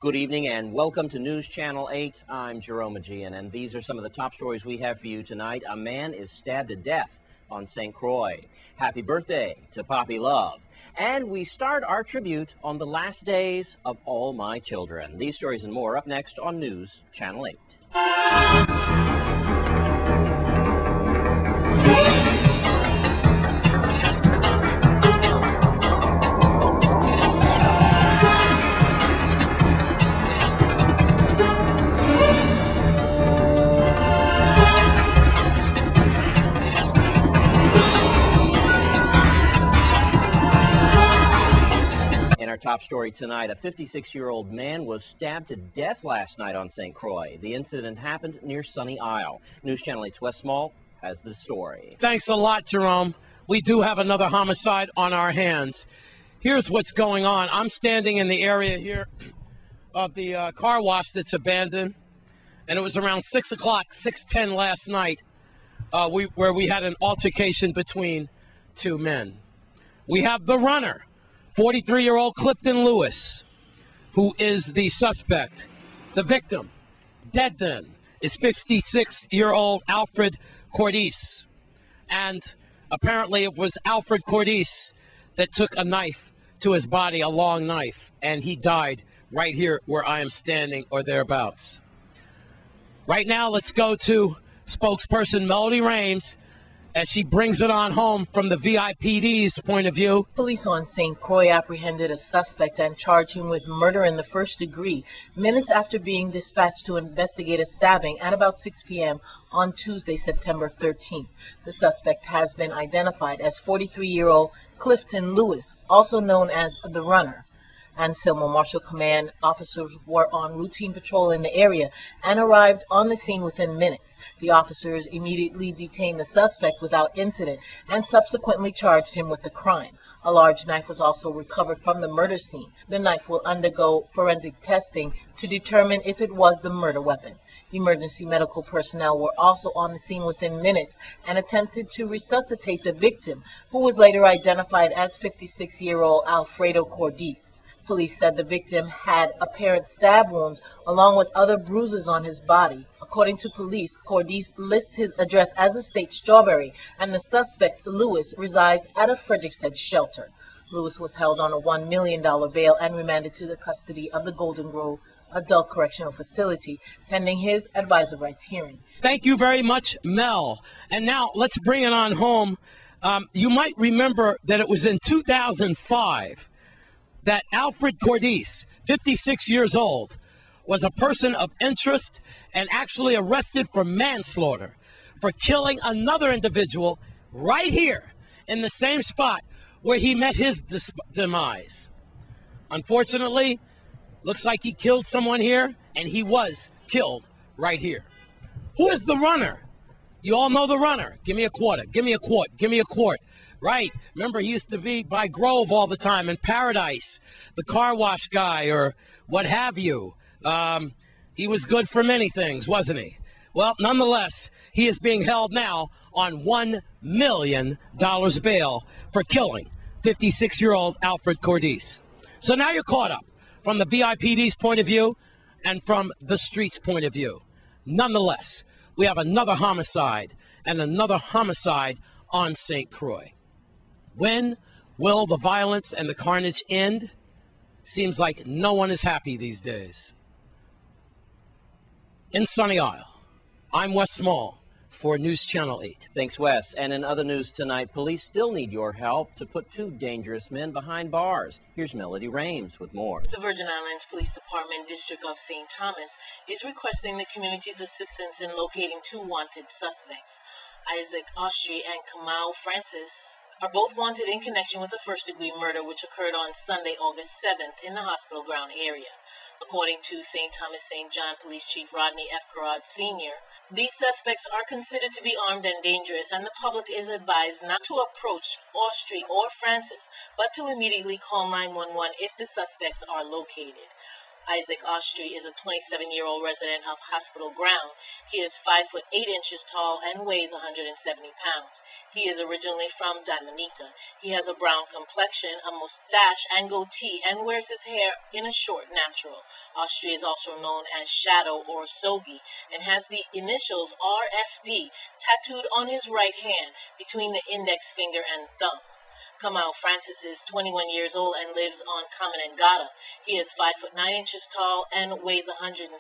Good evening and welcome to News Channel 8. I'm Jerome Aegean, and these are some of the top stories we have for you tonight. A man is stabbed to death on St. Croix. Happy birthday to Poppy Love. And we start our tribute on the last days of all my children. These stories and more up next on News Channel 8. In our top story tonight, a 56-year-old man was stabbed to death last night on St. Croix. The incident happened near Sunny Isle. News Channel 8's Wes Small has the story. Thanks a lot, Jerome. We do have another homicide on our hands. Here's what's going on. I'm standing in the area here of the car wash that's abandoned, and it was around 6 o'clock, 6:10 last night, where we had an altercation between two men. We have the runner, 43-year-old Clifton Lewis, who is the suspect. The victim, dead then, is 56-year-old Alfred Cordice. And apparently it was Alfred Cordice that took a knife to his body, a long knife, and he died right here where I am standing or thereabouts. Right now, let's go to spokesperson Melody Rames as she brings it on home from the A.P.B.'s point of view. Police on St. Croix apprehended a suspect and charged him with murder in the first degree minutes after being dispatched to investigate a stabbing at about 6 p.m. on Tuesday, September 13th. The suspect has been identified as 43-year-old Clifton Lewis, also known as the Runner. Anselmo Marshall Command officers were on routine patrol in the area and arrived on the scene within minutes. The officers immediately detained the suspect without incident and subsequently charged him with the crime. A large knife was also recovered from the murder scene. The knife will undergo forensic testing to determine if it was the murder weapon. Emergency medical personnel were also on the scene within minutes and attempted to resuscitate the victim, who was later identified as 56-year-old Alfredo Cordice. Police said the victim had apparent stab wounds along with other bruises on his body. According to police, Cordice lists his address as Estate Strawberry, and the suspect, Lewis, resides at a Frederiksted shelter. Lewis was held on a $1 million bail and remanded to the custody of the Golden Grove Adult Correctional Facility, pending his advisor rights hearing. Thank you very much, Mel. And now let's bring it on home. You might remember that it was in 2005 that Alfred Cordice, 56 years old, was a person of interest and actually arrested for manslaughter for killing another individual right here in the same spot where he met his demise. Unfortunately, looks like he killed someone here, and he was killed right here. Who is the runner? You all know the runner. Give me a quarter, give me a quart, give me a quart. Right. Remember, he used to be by Grove all the time in Paradise, the car wash guy or what have you. He was good for many things, wasn't he? Well, nonetheless, he is being held now on $1 million bail for killing 56-year-old Alfred Cordice. So now you're caught up from the A.P.B.'s point of view and from the street's point of view. Nonetheless, we have another homicide and another homicide on St. Croix. When will the violence and the carnage end? Seems like no one is happy these days. In Sunny Isle, I'm Wes Small for News Channel 8. Thanks, Wes. And in other news tonight, police still need your help to put two dangerous men behind bars. Here's Melody Rames with more. The Virgin Islands Police Department District of St. Thomas is requesting the community's assistance in locating two wanted suspects. Isaac Austri and Kamau Francis are both wanted in connection with a first-degree murder which occurred on Sunday, August 7th in the hospital ground area. According to St. Thomas St. John Police Chief Rodney F. Carrad Sr., these suspects are considered to be armed and dangerous, and the public is advised not to approach Austri or Francis, but to immediately call 911 if the suspects are located. Isaac Austri is a 27-year-old resident of Hospital Ground. He is 5 foot 8 inches tall and weighs 170 pounds. He is originally from Dominica. He has a brown complexion, a mustache and goatee, and wears his hair in a short natural. Austri is also known as Shadow or Sogi and has the initials RFD tattooed on his right hand between the index finger and thumb. Kamal Francis is 21 years old and lives on Kamanengata. He is 5 foot 9 inches tall and weighs 160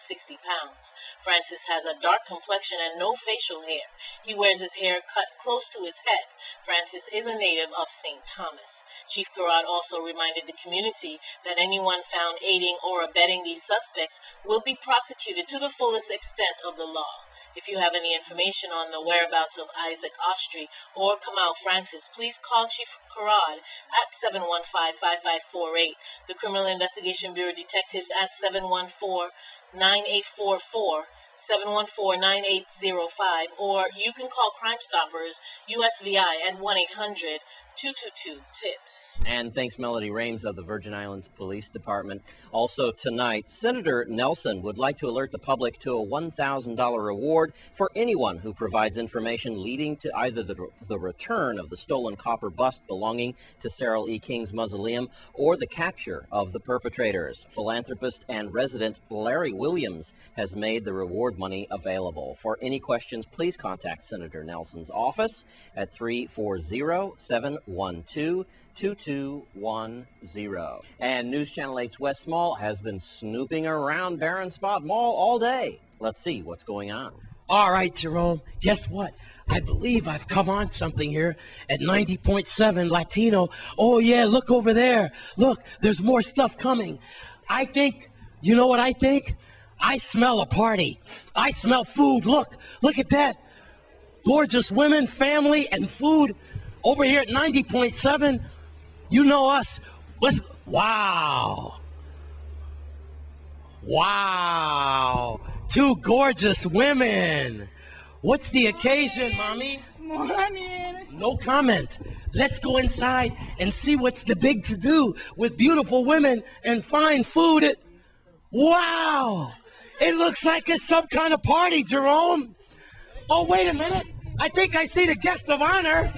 pounds. Francis has a dark complexion and no facial hair. He wears his hair cut close to his head. Francis is a native of St. Thomas. Chief Garrod also reminded the community that anyone found aiding or abetting these suspects will be prosecuted to the fullest extent of the law. If you have any information on the whereabouts of Isaac Austri or Kamal Francis, please call Chief Garrod at 715-5548, the Criminal Investigation Bureau detectives at 714-9844, 714-9805, or you can call Crime Stoppers USVI at 1-800-222-TIPS. And thanks, Melody Rames of the Virgin Islands Police Department. Also tonight, Senator Nelson would like to alert the public to a $1,000 reward for anyone who provides information leading to either the return of the stolen copper bust belonging to Cyril E. King's mausoleum or the capture of the perpetrators. Philanthropist and resident Larry Williams has made the reward money available. For any questions, please contact Senator Nelson's office at 340-712-2210. And News Channel 8's Wes Small has been snooping around Barron Spot Mall all day. Let's see what's going on. All right, Jerome, guess what? I believe I've come on something here at 90.7 Latino. Oh, yeah, look over there. Look, there's more stuff coming. I think, you know what I think? I smell a party. I smell food. Look at that. Gorgeous women, family, and food over here at 90.7. You know us. Wow. Wow. Two gorgeous women. What's the occasion, Mommy? Morning. No comment. Let's go inside and see what's the big to-do with beautiful women and fine food. Wow. It looks like it's some kind of party, Jerome. Oh, wait a minute. I think I see the guest of honor.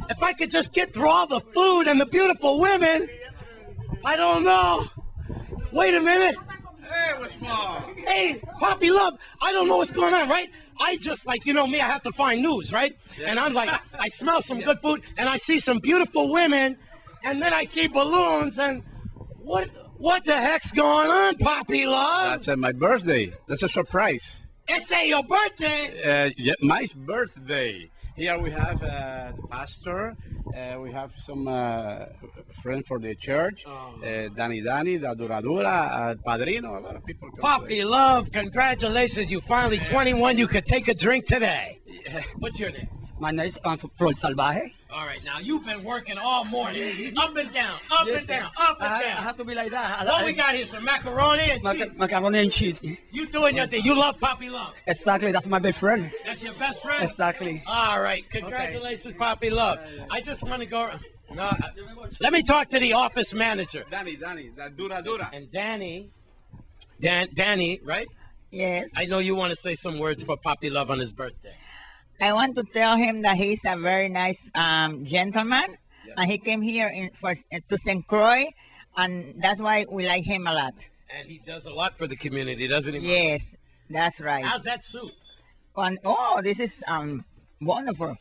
If I could just get through all the food and the beautiful women. I don't know. Wait a minute. Hey, what's wrong? Hey, Poppy Love, I don't know what's going on, right? I just, like, you know me, I have to find news, right? Yeah. And I'm like, I smell some good food, and I see some beautiful women, and then I see balloons, and what the heck's going on, Poppy Love? That's my birthday. That's a surprise. It's your birthday. Yeah, my birthday. Here we have the pastor. We have some friends for the church. Danny, the Duradura, Padrino, a lot of people. Poppy Love, congratulations. You finally 21. You could take a drink today. Yeah. What's your name? My name is Flor Salvaje. All right, now you've been working all morning. Up and down, up and down, up and I down. have to be like that. What we got here? Some macaroni and cheese. Macaroni and cheese. You doing your thing. You love Poppy Love. Exactly, that's my best friend. That's your best friend? Exactly. All right. Congratulations, Poppy Love. I just want to go. No, let me talk to the office manager. Danny, the Duradura. And Danny, right? Yes. I know you want to say some words for Poppy Love on his birthday. I want to tell him that he's a very nice gentleman, and he came here to St. Croix, and that's why we like him a lot. And he does a lot for the community, doesn't he? Yes, that's right. How's that soup? This is wonderful.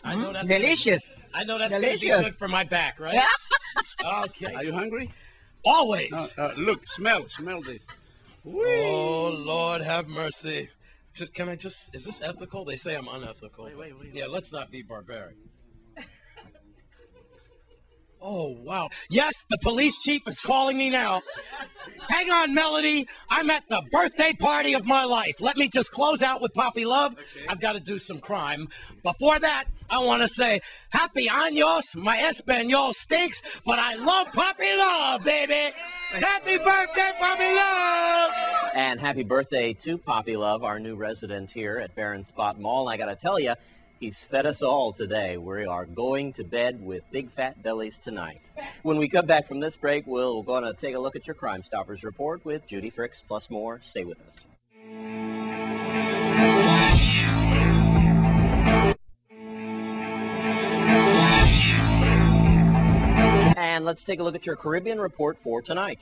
I know that's delicious. Good. I know that's going to be Delicious. good for my back, right? Okay. Are you hungry? Always. Look, smell this. Oh, Lord, have mercy. Can I just, is this ethical? They say I'm unethical. Wait. Yeah, let's not be barbaric. Oh, wow. Yes, the police chief is calling me now. Hang on, Melody. I'm at the birthday party of my life. Let me just close out with Poppy Love. Okay. I've got to do some crime. Before that, I want to say, Happy Años. My Espanol stinks, but I love Poppy Love, baby. Happy birthday, Poppy Love. And happy birthday to Poppy Love, our new resident here at Barron Spot Mall. And I got to tell you, He's fed us all today. We are going to bed with big fat bellies tonight. When we come back from this break, we're going to take a look at your Crime Stoppers report with Judy Fricks, plus more. Stay with us. And let's take a look at your Caribbean report for tonight.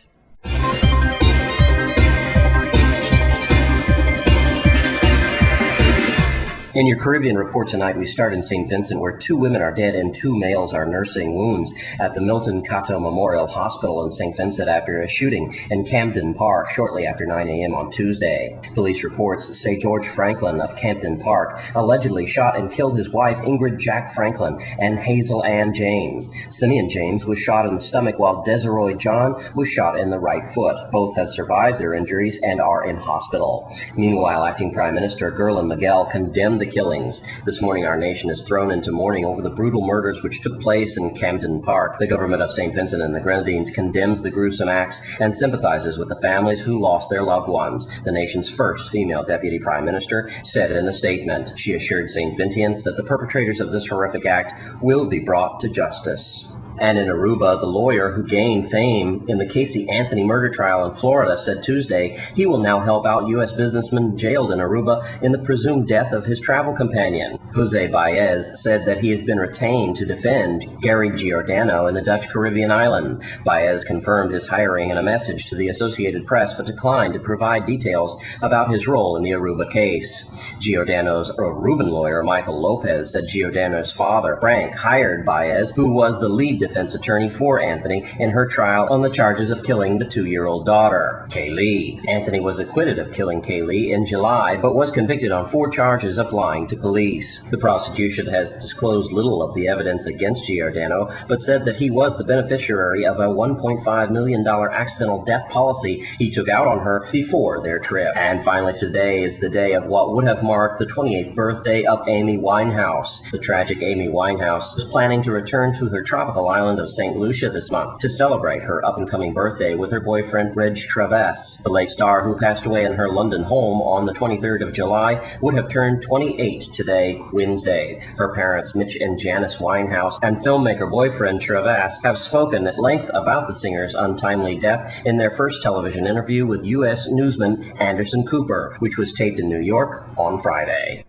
In your Caribbean report tonight, we start in St. Vincent, where 2 women are dead and 2 males are nursing wounds at the Milton Cato Memorial Hospital in St. Vincent after a shooting in Camden Park shortly after 9 a.m. on Tuesday. Police reports say George Franklin of Campden Park allegedly shot and killed his wife Ingrid Jack Franklin and Hazel Ann James. Simeon James was shot in the stomach while Desiree John was shot in the right foot. Both have survived their injuries and are in hospital. Meanwhile, Acting Prime Minister Gerlin Miguel condemned the killings. This morning, our nation is thrown into mourning over the brutal murders which took place in Camden Park. The government of St. Vincent and the Grenadines condemns the gruesome acts and sympathizes with the families who lost their loved ones. The nation's first female deputy prime minister said in a statement. She assured St. Vincentians that the perpetrators of this horrific act will be brought to justice. And in Aruba, the lawyer who gained fame in the Casey Anthony murder trial in Florida said Tuesday he will now help out U.S. businessmen jailed in Aruba in the presumed death of his travel companion. Jose Baez said that he has been retained to defend Gary Giordano in the Dutch Caribbean island. Baez confirmed his hiring in a message to the Associated Press, but declined to provide details about his role in the Aruba case. Giordano's Aruban lawyer, Michael Lopez, said Giordano's father, Frank, hired Baez, who was the lead defense attorney for Anthony in her trial on the charges of killing the 2-year-old daughter, Kaylee. Anthony was acquitted of killing Kaylee in July, but was convicted on 4 charges of lying to police. The prosecution has disclosed little of the evidence against Giordano, but said that he was the beneficiary of a $1.5 million accidental death policy he took out on her before their trip. And finally, today is the day of what would have marked the 28th birthday of Amy Winehouse. The tragic Amy Winehouse is planning to return to her tropical island of St. Lucia this month to celebrate her up-and-coming birthday with her boyfriend Reg Travis. The late star, who passed away in her London home on the 23rd of July, would have turned 28 today, Wednesday. Her parents, Mitch and Janice Winehouse, and filmmaker boyfriend Travis have spoken at length about the singer's untimely death in their first television interview with U.S. newsman Anderson Cooper, which was taped in New York on Friday.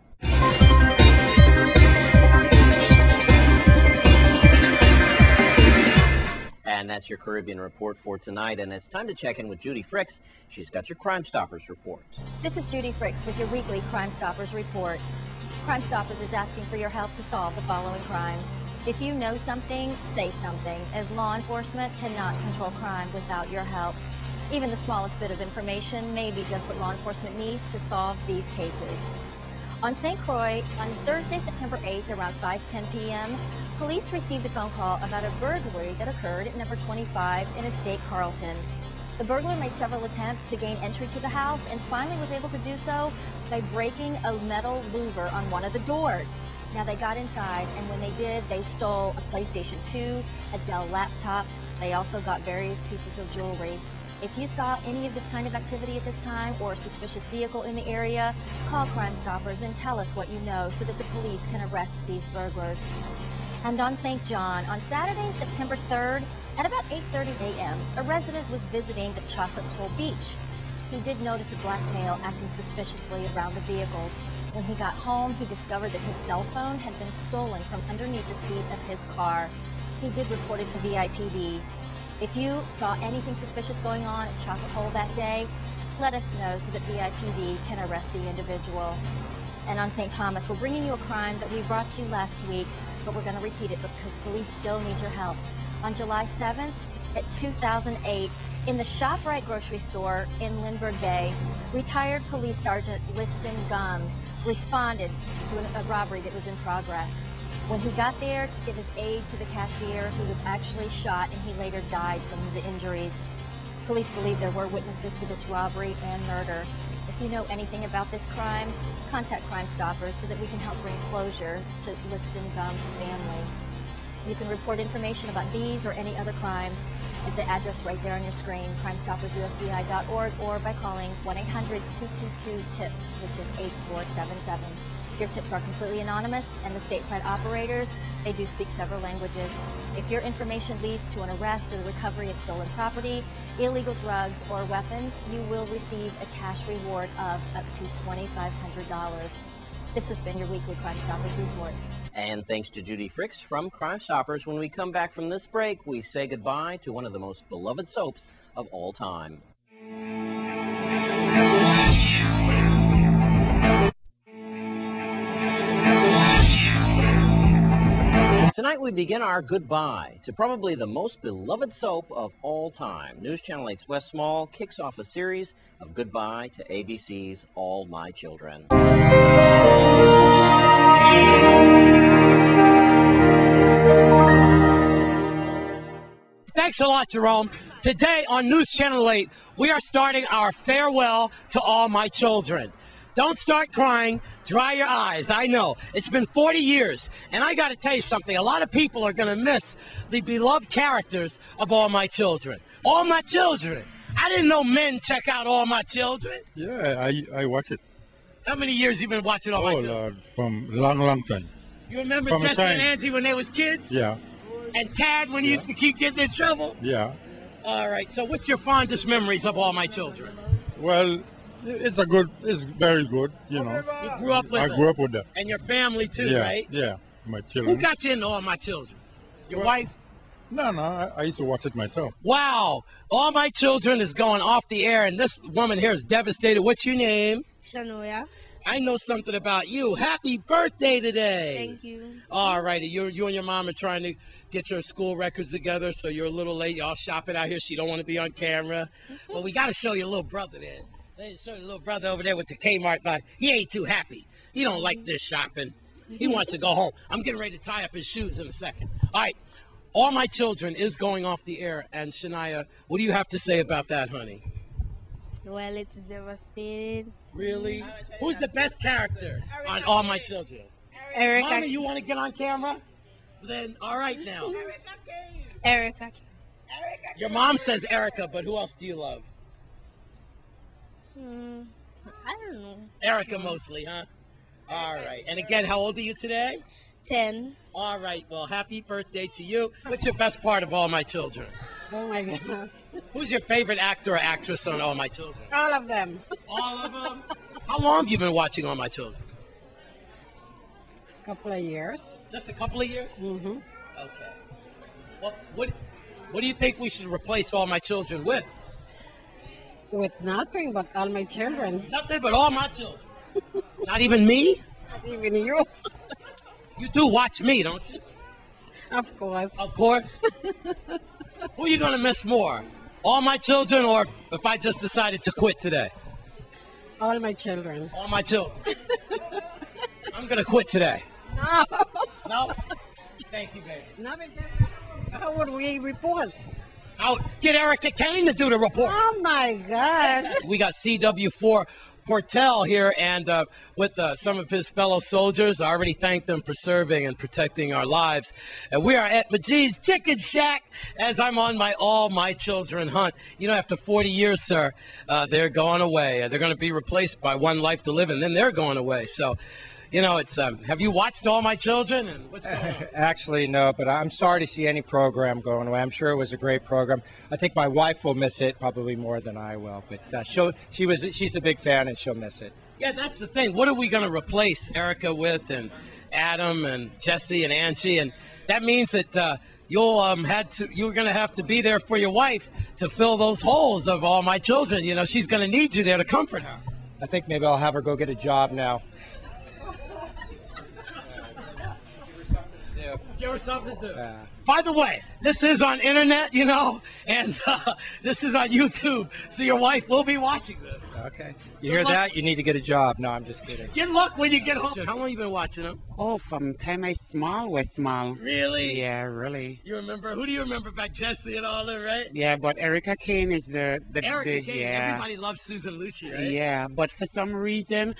And that's your Caribbean report for tonight. And it's time to check in with Judy Fricks. She's got your Crime Stoppers report. This is Judy Fricks with your weekly Crime Stoppers report. Crime Stoppers is asking for your help to solve the following crimes. If you know something, say something, as law enforcement cannot control crime without your help. Even the smallest bit of information may be just what law enforcement needs to solve these cases. On St. Croix, on Thursday, September 8th, around 5:10 p.m., police received a phone call about a burglary that occurred at number 25 in Estate Carlton. The burglar made several attempts to gain entry to the house and finally was able to do so by breaking a metal louver on one of the doors. Now, they got inside, and when they did, they stole a PlayStation 2, a Dell laptop. They also got various pieces of jewelry. If you saw any of this kind of activity at this time or a suspicious vehicle in the area, call Crime Stoppers and tell us what you know so that the police can arrest these burglars. And on St. John, on Saturday, September 3rd, at about 8:30 a.m., a resident was visiting the Chocolate Hole Beach. He did notice a black male acting suspiciously around the vehicles. When he got home, he discovered that his cell phone had been stolen from underneath the seat of his car. He did report it to A.P.B. If you saw anything suspicious going on at Chocolate Hole that day, let us know so that A.P.B. can arrest the individual. And on St. Thomas, we're bringing you a crime that we brought you last week, but we're going to repeat it because police still need your help. On July 7th at 2008, in the ShopRite grocery store in Lindbergh Bay, retired Police Sergeant Liston Gums responded to a robbery that was in progress. When he got there to give his aid to the cashier, he was actually shot and he later died from his injuries. Police believe there were witnesses to this robbery and murder. If you know anything about this crime, contact Crime Stoppers so that we can help bring closure to Liston Gums' family. You can report information about these or any other crimes at the address right there on your screen, crimestoppersusbi.org, or by calling 1-800-222-TIPS, which is 8477. Your tips are completely anonymous, and the stateside operators, they do speak several languages. If your information leads to an arrest or the recovery of stolen property, illegal drugs, or weapons, you will receive a cash reward of up to $2,500. This has been your weekly Crime Stoppers report. And thanks to Judy Fricks from Crime Stoppers. When we come back from this break, we say goodbye to one of the most beloved soaps of all time. Tonight we begin our goodbye to probably the most beloved soap of all time. News Channel 8's Wes Small kicks off a series of goodbye to ABC's All My Children. Thanks a lot, Jerome. Today on News Channel 8, we are starting our farewell to All My Children. Don't start crying. Dry your eyes. I know. It's been 40 years. And I got to tell you something. A lot of people are going to miss the beloved characters of All My Children. All My Children. I didn't know men check out All My Children. Yeah, I watch it. How many years you been watching All My Children? Lord, from long time. You remember from Jesse and Angie when they was kids? Yeah. And Tad when he used to keep getting in trouble? Yeah. All right. So what's your fondest memories of All My Children? Well, it's very good, you know. You grew up with I them. grew up with them. And your family too, Yeah, right? yeah, my children. Who got you into All My Children? Your wife? No, I used to watch it myself. Wow. All My Children is going off the air, and this woman here is devastated. What's your name? Shanoya. I know something about you. Happy birthday today. Thank you. All righty. You and your mom are trying to get your school records together, so you're a little late. Y'all shopping out here. She don't want to be on camera. Well, we got to show your little brother there. They show your little brother over there with the Kmart bag. He ain't too happy. He don't like this shopping. He wants to go home. I'm getting ready to tie up his shoes in a second. All right. All My Children is going off the air. And Shania, what do you have to say about that, honey? Well, it's devastated. Really? Who's the best character on All My Children? Erica. Mommy, you want to get on camera? Then, all right now. Erica. Your mom says Erica, but who else do you love? I don't know. Erica mostly, huh? All right. And again, how old are you today? 10. All right. Well, happy birthday to you. What's your best part of All My Children? Oh my gosh. Who's your favorite actor or actress on All My Children? All of them. All of them? How long have you been watching All My Children? A couple of years. Just a couple of years? Mm-hmm. Okay. Well, what do you think we should replace All My Children with? With nothing but All My Children. Nothing but All My Children. Not even me? Not even you. You do watch me, don't you? Of course. Of course. Who are you going to miss more? All My Children, or if I just decided to quit today? All My Children. All My Children. I'm going to quit today. No. No? Thank you, baby. No, because how would we report? I'll get Erica Kane to do the report. Oh my gosh. We got CW4 Portel here, and with some of his fellow soldiers. I already thanked them for serving and protecting our lives. And we are at Magee's Chicken Shack as I'm on my All My Children hunt. You know, after 40 years, sir, they're going away. They're going to be replaced by One Life to Live, and then they're going away. So, you know, it's have you watched All My Children, and what's going on? Actually, no, but I'm sorry to see any program going away. I'm sure it was a great program. I think my wife will miss it probably more than I will, but she's a big fan and she'll miss it. Yeah, that's the thing. What are we going to replace Erica with, and Adam and Jesse and Angie? And that means that you're going to have to be there for your wife to fill those holes of All My Children. You know, she's going to need you there to comfort her. I think maybe I'll have her go get a job now. Give her something to do. By the way, this is on internet, you know, and this is on YouTube, so your wife will be watching this. Okay. You hear that? You need to get a job. No, I'm just kidding. Good luck when you get home. How long you been watching them? Oh, from time I was small. Really? Yeah, really. You remember? Who do you remember about Jesse and all that, right? Yeah, but Erica Kane is the Erica Kane. Yeah. Everybody loves Susan Lucci, right? Yeah, but for some reason,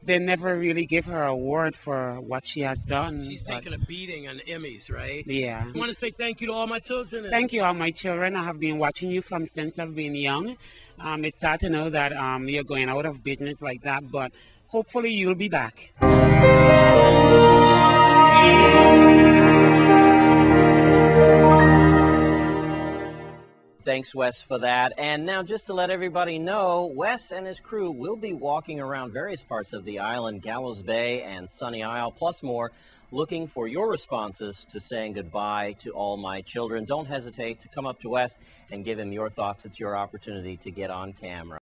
they never really give her an award for what she has done. She's taking a beating on Emmys, right? Yeah. I want to say thank you to All My Children. Thank you, All My Children. I have been watching you since I've been young. It's sad to know that you're going out of business like that, but hopefully you'll be back. Thanks, Wes, for that. And now, just to let everybody know, Wes and his crew will be walking around various parts of the island, Gallows Bay and Sunny Isle, plus more, looking for your responses to saying goodbye to all my children. Don't hesitate to come up to Wes and give him your thoughts. It's your opportunity to get on camera.